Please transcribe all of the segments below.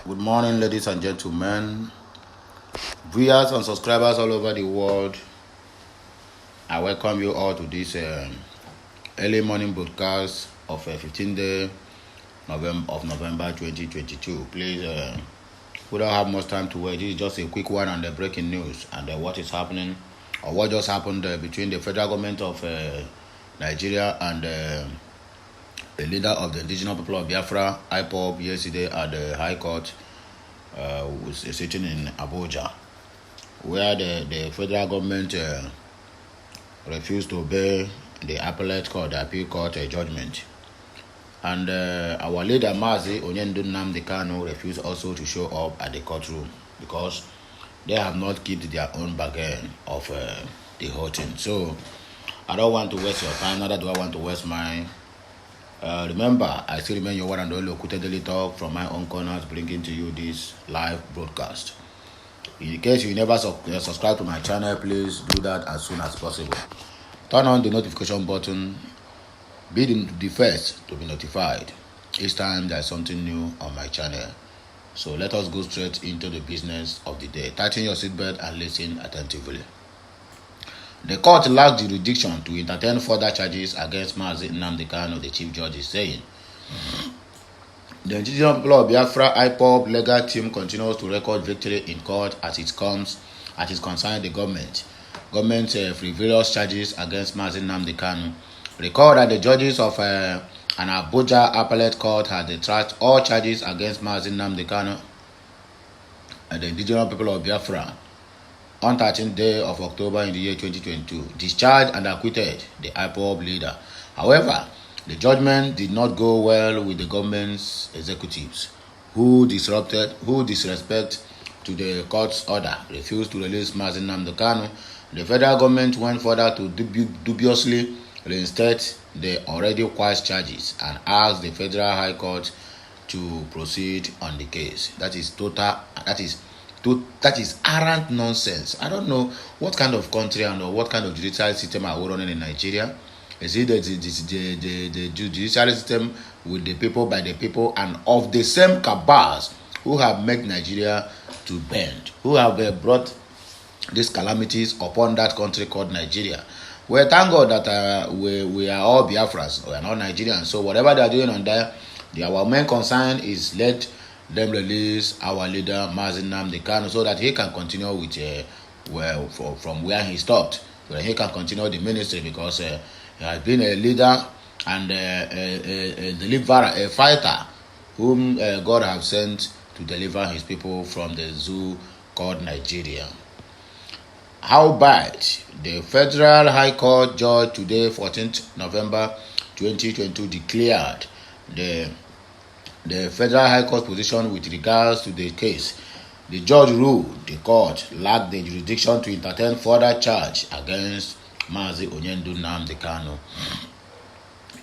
Good morning, ladies and gentlemen, viewers and subscribers all over the world. I welcome you all to this early morning broadcast of 15th day November 2022. Please, we don't have much time to wait. This is just a quick one on the breaking news and what is happening or what just happened between the federal government of Nigeria and the leader of the indigenous people of Biafra, IPOB, yesterday at the High Court, was sitting in Abuja, where the federal government refused to obey the appellate court, the appeal court judgment. And our leader, Mazi Onyendu Nnamdi Kanu, refused also to show up at the courtroom because they have not kept their own bargain of the whole thing. So I don't want to waste your time, neither do I want to waste mine. Remember, I still remain your one and only Okute Daily Talk from my own corners, bringing to you this live broadcast. In case you never subscribe to my channel, please do that as soon as possible. Turn on the notification button. Be the first to be notified each time there's something new on my channel. So let us go straight into the business of the day. Tighten your seatbelt and listen attentively. The court lacked jurisdiction to entertain further charges against Mazi Nnamdi Kanu, the chief judge is saying. The indigenous people of Biafra IPOB legal team continues to record victory in court as it concerns the government. Frivolous charges against Mazi Nnamdi Kanu. Recall that the judges of an Abuja appellate court had retracted all charges against Mazi Nnamdi Kanu and the indigenous people of Biafra on 13th day of October in the year 2022, discharged and acquitted the IPOB leader. However, the judgment did not go well with the government's executives, who disrespect to the court's order, refused to release Mazi Nnamdi Kanu. The federal government went further to dubiously reinstate the already quashed charges and asked the Federal High Court to proceed on the case. That is arrant nonsense. I don't know what kind of country and what kind of judicial system are we running in Nigeria. Is it the judicial system with the people, by the people, and of the same cabals who have made Nigeria to bend, who have brought these calamities upon that country called Nigeria? Well, thank God that we are all Biafrans, we are not Nigerians. So whatever they are doing on there, our main concern is let them release our leader Mazi Nnamdi Kanu so that he can continue with from where he stopped, so that he can continue the ministry, because he has been a leader and a deliverer, a fighter whom God has sent to deliver his people from the zoo called Nigeria. Howbeit, the Federal High Court judge today, 14th November 2022, declared the Federal High Court position with regards to the case. The judge ruled the court lacked the jurisdiction to entertain further charge against Mazi Onyendu Nnamdi Kanu.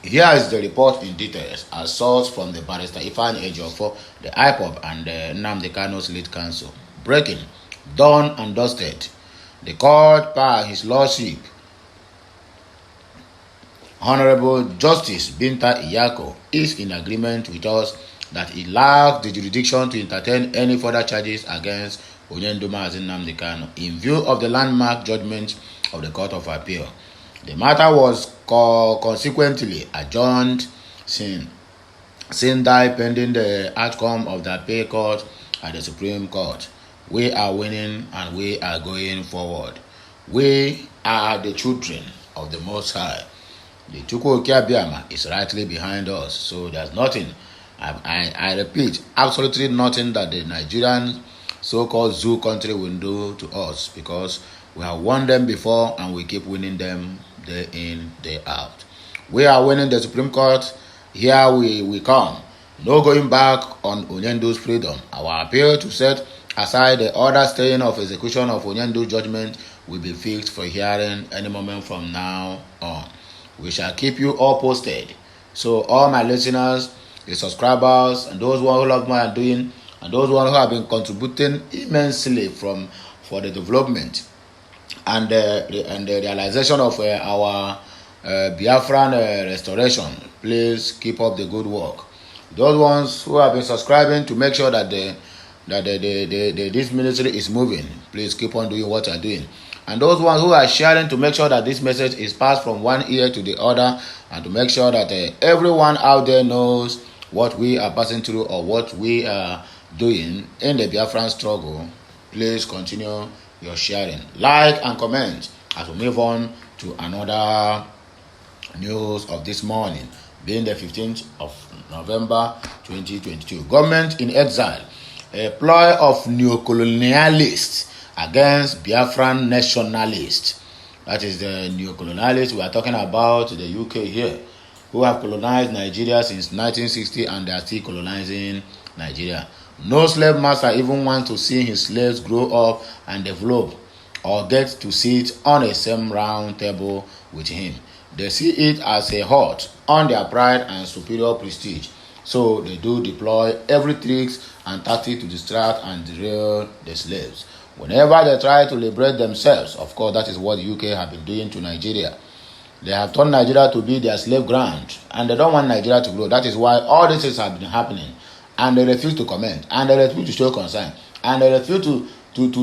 Here is the report in details, as sourced from the barrister Ifeanyi Ejiofor, the IPOB, and Nnamdi Kanu's lead counsel. Breaking, done and dusted. The court, by his lordship, Honorable Justice Binta Nyako, is in agreement with us that it lacked the jurisdiction to entertain any further charges against Onyendu Mazi Nnamdi Kanu in view of the landmark judgment of the Court of Appeal. The matter was consequently adjourned since pending the outcome of the appeal court at the Supreme Court. We are winning and we are going forward. We are the children of the Most High. The Chukwu Okiabiama is rightly behind us. So there's nothing, I repeat, absolutely nothing that the Nigerian so-called zoo country will do to us, because we have won them before and we keep winning them day in, day out. We are winning the Supreme Court. Here we come. No going back on Onyendu's freedom. Our appeal to set aside the order staying of execution of Onyendu's judgment will be fixed for hearing any moment from now on. We shall keep you all posted. So all my listeners, the subscribers, and those who love what I'm doing, and those who have been contributing immensely for the development and the realization of our Biafran restoration, please keep up the good work. Those ones who have been subscribing, to make sure that that this ministry is moving. Please keep on doing what you're doing. And those ones who are sharing to make sure that this message is passed from one ear to the other, and to make sure that everyone out there knows what we are passing through or what we are doing in the Biafran struggle. Please continue your sharing, like and comment as we move on to another news of this morning, being the 15th of November 2022. Government in exile, a ploy of neo-colonialists against Biafran nationalists. That is the neo-colonialists we are talking about, the UK here, who have colonized Nigeria since 1960 and they are still colonizing Nigeria. No slave master even wants to see his slaves grow up and develop or get to sit on a same round table with him. They see it as a hurt on their pride and superior prestige. So they do deploy every tricks and tactic to distract and derail the slaves. Whenever they try to liberate themselves, of course, that is what the UK have been doing to Nigeria. They have turned Nigeria to be their slave ground, and they don't want Nigeria to grow. That is why all these things have been happening, and they refuse to comment, and they refuse to show concern, and they refuse to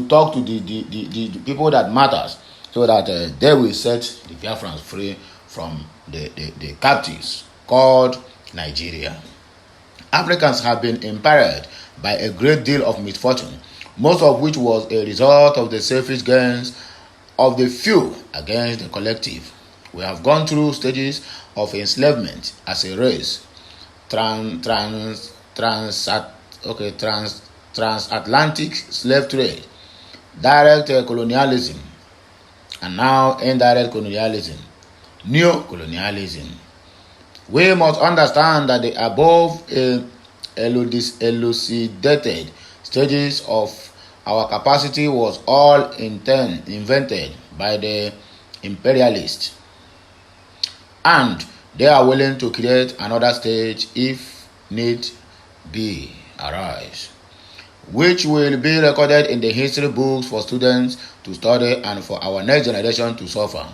talk to the people that matters, so that they will set the Biafrans free from the captives called Nigeria. Africans have been imperiled by a great deal of misfortune, most of which was a result of the selfish gains of the few against the collective. We have gone through stages of enslavement as a race, transatlantic slave trade, direct colonialism, and now indirect colonialism, neo-colonialism. We must understand that the above elucidated stages of our capacity was all invented by the imperialists, and they are willing to create another stage if need be arise, which will be recorded in the history books for students to study and for our next generation to suffer.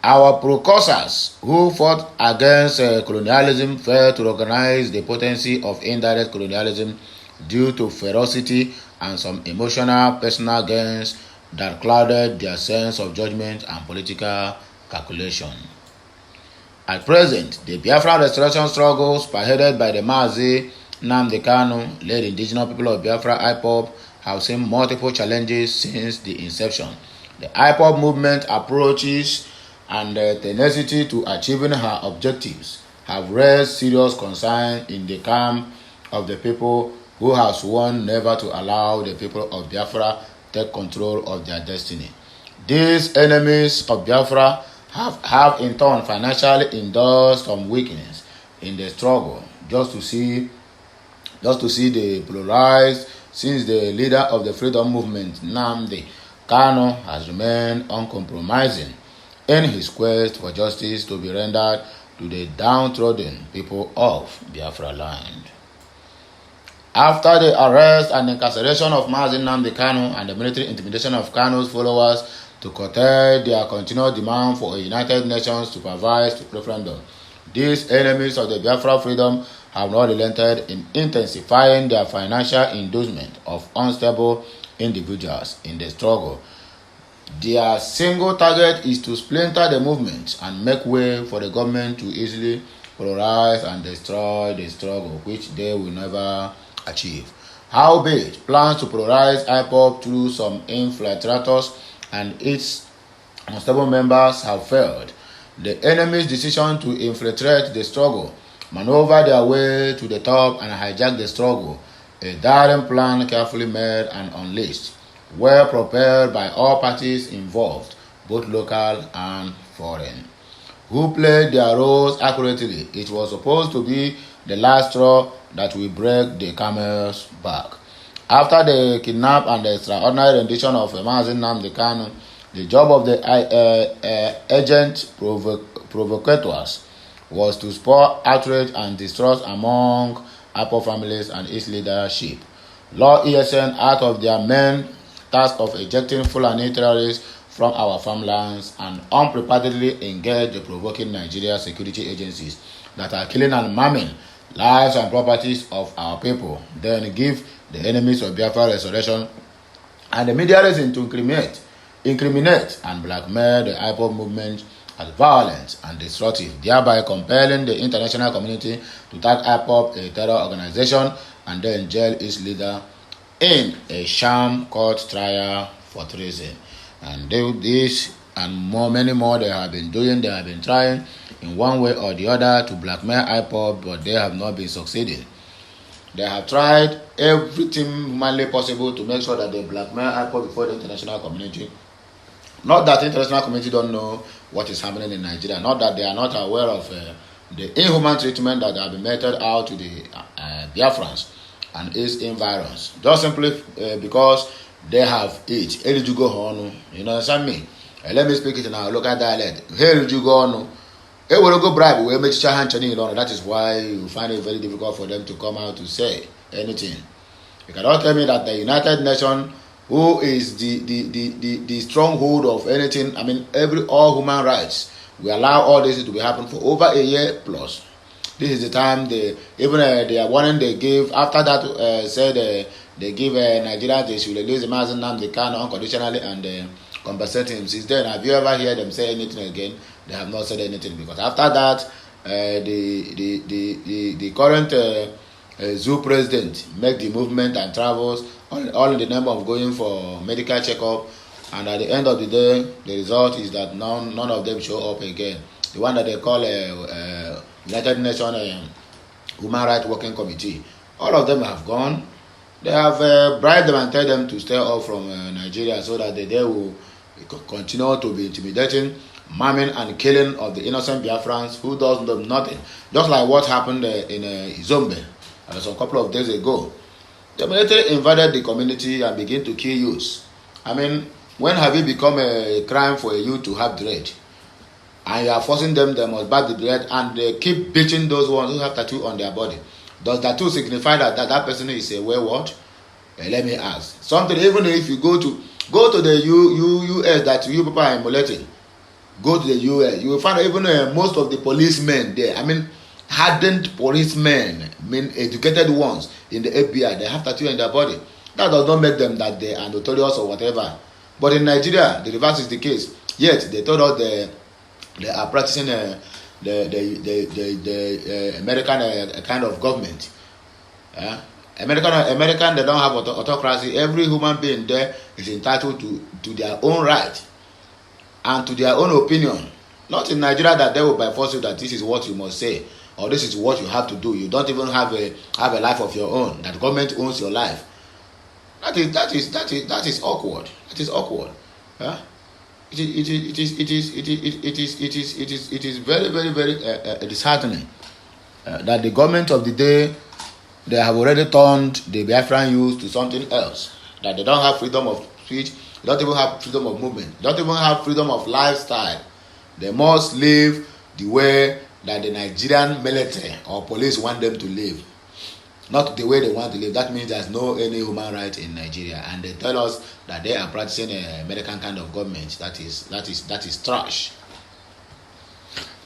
Our precursors who fought against colonialism failed to recognize the potency of indirect colonialism due to ferocity and some emotional personal gains that clouded their sense of judgment and political calculation. At present, the Biafra restoration struggle, spearheaded by the Mazi Nnamdi Kanu-led indigenous people of Biafra IPOB, have seen multiple challenges since the inception. The IPOB movement approaches and the tenacity to achieving her objectives have raised serious concern in the camp of the people who have sworn never to allow the people of Biafra take control of their destiny. These enemies of Biafra have in turn financially endorsed some weakness in the struggle, just to see the polarized, since the leader of the freedom movement, Nnamdi Kanu, has remained uncompromising in his quest for justice to be rendered to the downtrodden people of Biafra land. After the arrest and incarceration of Mazi Nnamdi Kanu and the military intimidation of Kanu's followers to curtail their continued demand for a United Nations supervised referendum, these enemies of the Biafra freedom have not relented in intensifying their financial endorsement of unstable individuals in the struggle. Their single target is to splinter the movement and make way for the government to easily polarize and destroy the struggle, which they will never achieve. Howbeit, plans to polarize IPOB through some infiltrators and its unstable members have failed. The enemy's decision to infiltrate the struggle, maneuver their way to the top and hijack the struggle, a daring plan carefully made and unleashed, were prepared by all parties involved, both local and foreign, who played their roles accurately. It was supposed to be the last straw that will break the camel's back. After the kidnap and the extraordinary rendition of Mazi Nnamdi Kanu, the job of the agent provocateurs was to spur outrage and distrust among IPOB families and its leadership. Law ESN, out of their main task of ejecting Fulani terrorists from our farmlands, and unpreparedly engaged the provoking Nigeria security agencies that are killing and maiming lives and properties of our people, then give the enemies of Biafra restoration and the media reason to incriminate and blackmail the IPOB movement as violent and destructive, thereby compelling the international community to tag IPOB a terror organization and then jail its leader in a sham court trial for treason. And this and many more they have been doing. They have been trying in one way or the other to blackmail IPOB, but they have not been succeeding. They have tried everything humanly possible to make sure that they blackmail IPOB before the international community. Not that the international community don't know what is happening in Nigeria. Not that they are not aware of the inhuman treatment that have been meted out to the Biafrans and its environs. Just simply because they have it. You understand me? Let me speak it in our local dialect. Bribe. That is why you find it very difficult for them to come out to say anything. You cannot tell me that the United Nations, who is the stronghold of anything, I mean all human rights, we allow all this to be happening for over a year plus. This is the time the warning they gave after that said they give Nigeria they should release the Mazen Nnamdi Kanu unconditionally and compensate him. Since then, have you ever heard them say anything again? They have not said anything, because after that the current zoo president make the movement and travels all in the name of going for medical checkup, and at the end of the day the result is that none of them show up again. The one that they call United Nations Human Rights Working Committee, all of them have gone. They have bribed them and tell them to stay off from Nigeria so that they will continue to be intimidating, maiming and killing of the innocent Biafrans who does nothing. Just like what happened in Izombe some couple of days ago. The military invaded the community and began to kill youths. I mean, when have it become a crime for a youth to have dread? And you are forcing them, they must back the dread, and they keep beating those ones who have tattoo on their body. Does tattoo signify that person is a wayward? Let me ask. Something, even if you go to the US that you people are emulating, go to the US, you will find even most of the policemen there, I mean, hardened policemen, I mean, educated ones in the FBI, they have tattoo on their body. That does not make them that they are notorious or whatever. But in Nigeria, the reverse is the case. Yet, they told us they are practicing the American kind of government. American, they don't have autocracy. Every human being there is entitled to their own right and to their own opinion. Not in Nigeria that they will by force you that this is what you must say or this is what you have to do. You don't even have a life of your own. That government owns your life. That is awkward. It is awkward. It is very, very, very disheartening that the government of the day, they have already turned the Biafran youth to something else. That they don't have freedom of speech, they don't even have freedom of movement, they don't even have freedom of lifestyle. They must live the way that the Nigerian military or police want them to live, not the way they want to live. That means there's no any human right in Nigeria, and they tell us that they are practicing an American kind of government. That is trash.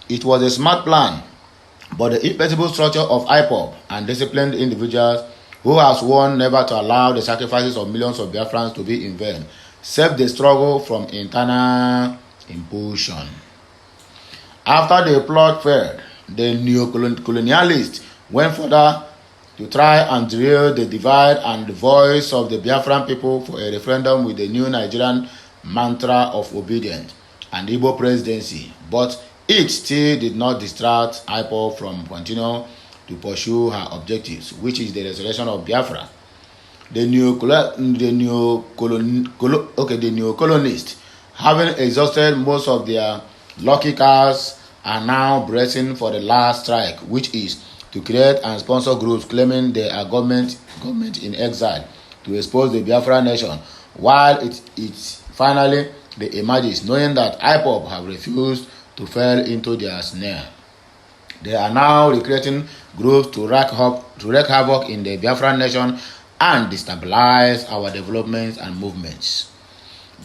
It was a smart plan, but the inflexible structure of IPOB and disciplined individuals who have sworn never to allow the sacrifices of millions of Biafrans to be in vain saved the struggle from internal impulsion. After the plot failed, the neo-colonialists went further to try and drill the divide and the voice of the Biafran people for a referendum with the new Nigerian mantra of obedience and Igbo presidency, but it still did not distract IPOB from continuing to pursue her objectives, which is the restoration of Biafra. The neo-colonists, having exhausted most of their lucky cars, are now bracing for the last strike, which is to create and sponsor groups claiming they are government in exile to expose the Biafra nation, while it finally emerges, knowing that IPOB have refused to fall into their snare. They are now recreating groups to wreak havoc in the Biafra nation and destabilize our developments and movements.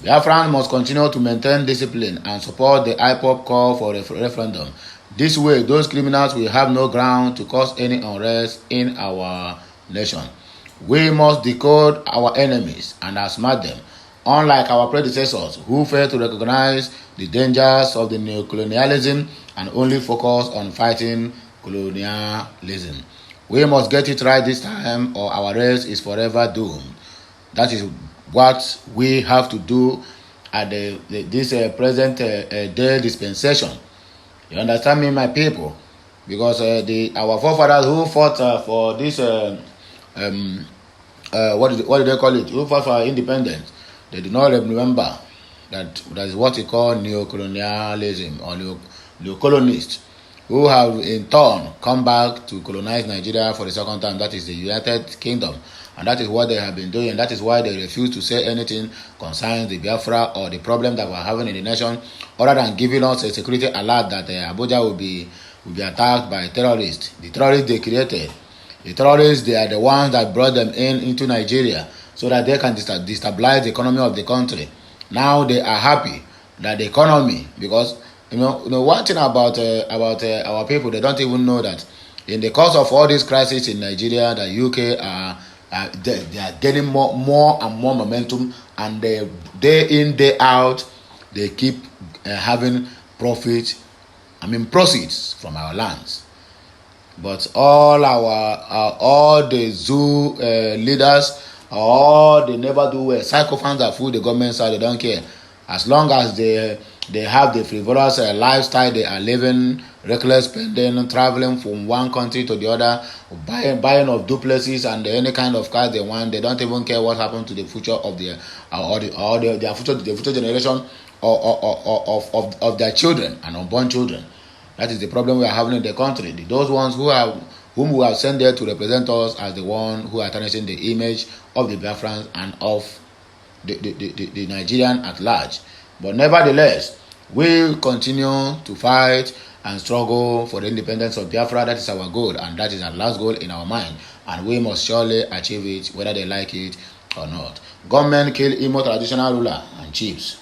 Biafrans must continue to maintain discipline and support the IPOB call for a referendum. This way, those criminals will have no ground to cause any unrest in our nation. We must decode our enemies and outsmart them, unlike our predecessors who failed to recognize the dangers of the neocolonialism and only focus on fighting colonialism. We must get it right this time or our race is forever doomed. That is what we have to do at this present day dispensation. You understand me, my people? Because our forefathers who fought for this what do they call it? Who fought for independence? They do not remember that is what we call neocolonialism or neocolonists, who have in turn come back to colonize Nigeria for the second time. That is the United Kingdom, and that is what they have been doing. That is why they refuse to say anything concerning the Biafra or the problem that we're having in the nation, other than giving us a security alert that Abuja will be attacked by terrorists. The terrorists they created. The terrorists, they are the ones that brought them into Nigeria so that they can destabilize the economy of the country. Now they are happy that the economy, because you know one thing about our people, they don't even know that in the course of all these crises in Nigeria, the UK they are getting more and more momentum, and they day in day out they keep having proceeds from our lands. But all the zoo leaders, all the never do sycophants that fool the government side, they don't care. As long as they have the frivolous lifestyle they are living, reckless spending, traveling from one country to the other, buying of duplexes and any kind of cars they want, they don't even care what happened to the future of their future generation of their children and unborn children. That is the problem we are having in the country. Those ones whom we have sent there to represent us as the one who are tarnishing the image of the Biafrans and of the Nigerian at large. But nevertheless, we continue to fight and struggle for the independence of Biafra. That is our goal, and that is our last goal in our mind. And we must surely achieve it, whether they like it or not. Government kill Imo traditional ruler and chiefs.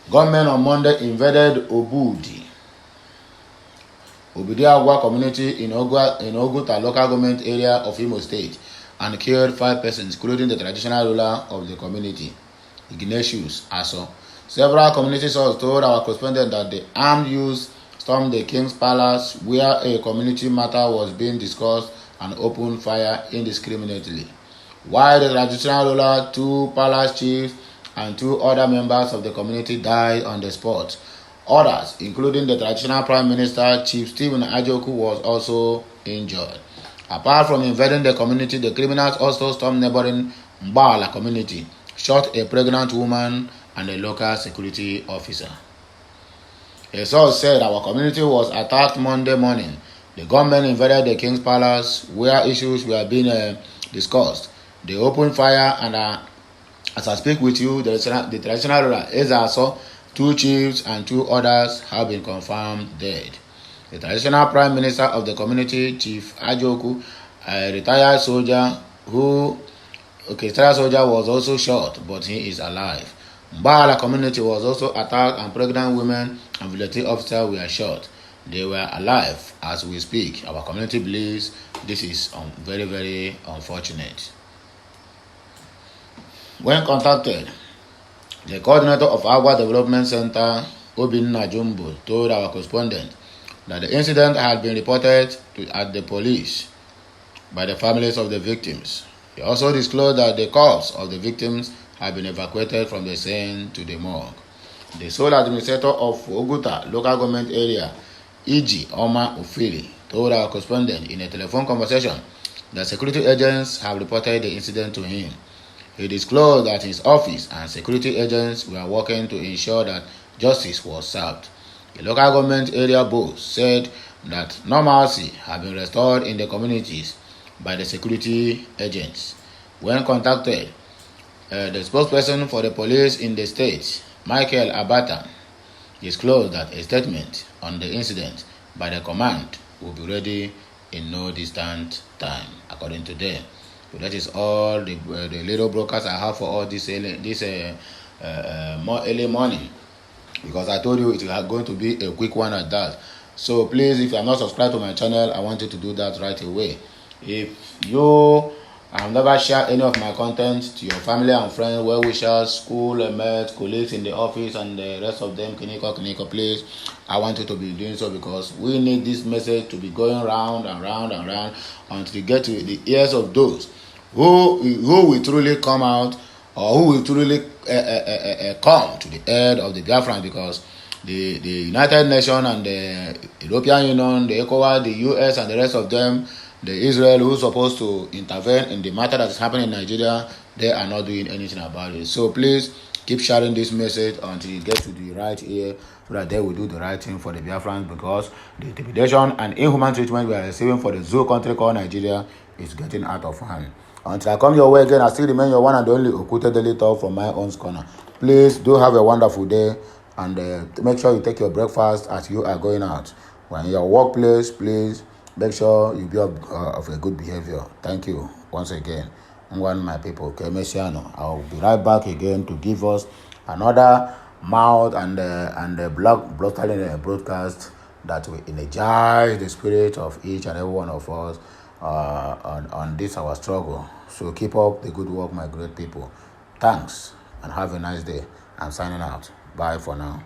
Gunmen on Monday invaded Obudiagwa community in Oguta local government area of Imo State and killed 5 persons, including the traditional ruler of the community, Ignatius Aso. Several community sources told our correspondent that the armed youths stormed the king's palace where a community matter was being discussed and opened fire indiscriminately. While the traditional ruler, 2 palace chiefs, and 2 other members of the community died on the spot. Others, including the traditional Prime Minister, Chief Stephen Ejiofor, was also injured. Apart from invading the community, the criminals also stormed neighboring Mbala community, shot a pregnant woman and a local security officer. A source said our community was attacked Monday morning. The gunmen invaded the king's palace where issues were being discussed. They opened fire and as I speak with you, the traditional ruler Ezaso, 2 chiefs and 2 others have been confirmed dead. The traditional prime minister of the community, Chief Ajoku, a retired soldier was also shot, but he is alive. Mbala community was also attacked and pregnant women and military officers were shot. They were alive as we speak. Our community believes this is very, very unfortunate. When contacted, the coordinator of Agua Development Center, Obinna Jumbo, told our correspondent that the incident had been reported at the police by the families of the victims. He also disclosed that the corpses of the victims had been evacuated from the scene to the morgue. The sole administrator of Oguta local government area, E.G. Oma Ofili, told our correspondent in a telephone conversation that security agents have reported the incident to him. He disclosed that his office and security agents were working to ensure that justice was served. The local government area boss said that normalcy had been restored in the communities by the security agents. When contacted, the spokesperson for the police in the state, Michael Abata, disclosed that a statement on the incident by the command will be ready in no distant time, according to them. So that is all the little broadcast I have for all this early morning. because I told you it is going to be a quick one at that. So please, if you are not subscribed to my channel, I want you to do that right away. If you have never shared any of my content to your family and friends, well wishers, school mates, colleagues in the office, and the rest of them, Kiniko, please, I want you to be doing so, because we need this message to be going round and round and round until you get to the ears of those who will truly come out, or who will truly come to the head of the Biafran, because the United Nations and the European Union, the ECOWAS, the US, and the rest of them, the Israel who's supposed to intervene in the matter that is happening in Nigeria, they are not doing anything about it. So please keep sharing this message until you get to the right ear, so that they will do the right thing for the Biafrans, because the intimidation and inhuman treatment we are receiving for the zoo country called Nigeria is getting out of hand. Until I come your way again, I still remain your one and only Okute Daily Talk from my own corner. Please do have a wonderful day, and make sure you take your breakfast as you are going out. When in your workplace, please make sure you be of a good behavior. Thank you once again. My people, okay, Messiano. I'll be right back again to give us another mouth and broadcast that will energize the spirit of each and every one of us on this our struggle. So keep up the good work, my great people. Thanks, and have a nice day. I'm signing out. Bye for now.